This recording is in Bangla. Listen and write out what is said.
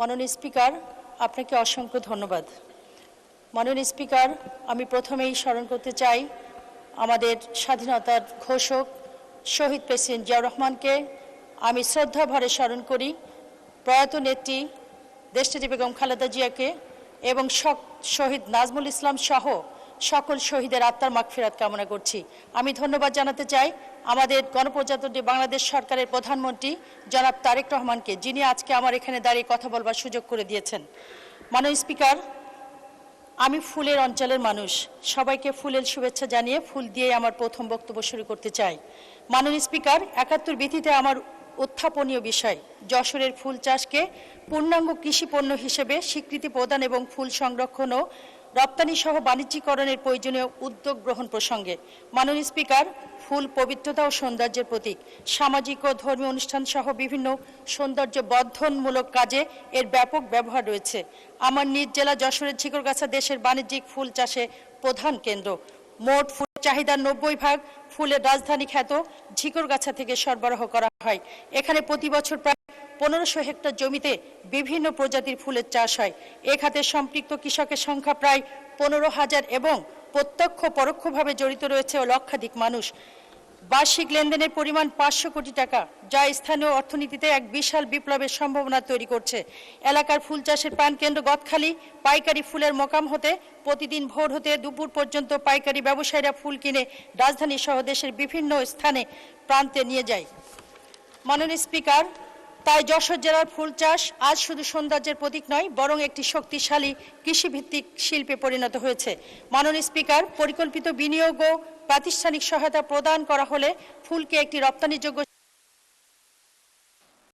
মাননীয় স্পিকার, আপনাকে অসংখ্য ধন্যবাদ। মাননীয় স্পিকার, আমি প্রথমেই স্মরণ করতে চাই আমাদের স্বাধীনতার ঘোষক শহীদ প্রেসিডেন্ট জিয়াউর রহমানকে। আমি শ্রদ্ধা ভরে স্মরণ করি প্রয়াত নেত্রী দেশনেত্রী বেগম খালেদা জিয়াকে এবং শহীদ নাজমুল ইসলাম সহ সকল শহীদের আত্মার মাগফিরাত কামনা করছি। আমি ধন্যবাদ জানাতে চাই আমাদের গণপ্রজাতন্ত্রী বাংলাদেশ সরকারের প্রধানমন্ত্রী জনাব তারেক রহমানকে, যিনি আজকে আমার এখানে দাঁড়িয়ে কথা বলবার সুযোগ করে দিয়েছেন। মাননীয় স্পিকার, আমি ফুলের অঞ্চলের মানুষ। সবাইকে ফুলের শুভেচ্ছা জানিয়ে ফুল দিয়ে আমার প্রথম বক্তব্য শুরু করতে চাই। মাননীয় স্পিকার, ৭১ বিধিতে আমার উত্থাপনীয় বিষয় যশোরের ফুল চাষকে পূর্ণাঙ্গ কৃষি পণ্য হিসেবে স্বীকৃতি প্রদান এবং ফুল সংরক্ষণ ও রপ্তানি সহ বাণিজ্যিকরণের প্রয়োজনীয় উদ্যোগ গ্রহণ প্রসঙ্গে। মাননীয় স্পিকার, ফুল পবিত্রতা ও সৌন্দর্যের প্রতীক। সামাজিক ও ধর্মীয় অনুষ্ঠান সহ বিভিন্ন সৌন্দর্য বর্ধনমূলক কাজে এর ব্যাপক ব্যবহার রয়েছে। আমার নিজ জেলা যশোরের ঝিকরগাছা দেশের বাণিজ্যিক ফুল চাষে প্রধান কেন্দ্র। মোট ফুল চাহিদার ৯০% ফুলের রাজধানী খ্যাত ঝিকরগাছা থেকে সরবরাহ করা হয়। এখানে প্রতি বছর প্রায় ১৫০০ হেক্টর জমিতে বিভিন্ন প্রজাতির ফুলের চাষ হয়। এ খাতে সম্পৃক্ত কৃষকের সংখ্যা প্রায় ১৫,০০০ এবং প্রত্যক্ষ পরোক্ষভাবে জড়িত রয়েছে লক্ষাধিক মানুষ। বার্ষিক লেনদেনের পরিমাণ ৫০০ কোটি টাকা, যা স্থানীয় অর্থনীতিতে এক বিশাল বিপ্লবের সম্ভাবনা তৈরি করছে। এলাকার ফুল চাষের প্রাণকেন্দ্র গদখালি পাইকারি ফুলের মোকাম হতে প্রতিদিন ভোর হতে দুপুর পর্যন্ত পাইকারি ব্যবসায়ীরা ফুল কিনে রাজধানী সহ দেশের বিভিন্ন স্থানে প্রান্তে নিয়ে যায়। মাননীয় স্পিকার, তাই যশোর জেলার ফুল চাষ আজ শুধু সৌন্দর্যের প্রতীক নয়, বরং একটি শক্তিশালী কৃষিভিত্তিক শিল্পে পরিণত হয়েছে। মাননীয় স্পিকার, পরিকল্পিত বিনিয়োগ ও প্রাতিষ্ঠানিক সহায়তা প্রদান করা হলে ফুলকে একটি রপ্তানিযোগ্য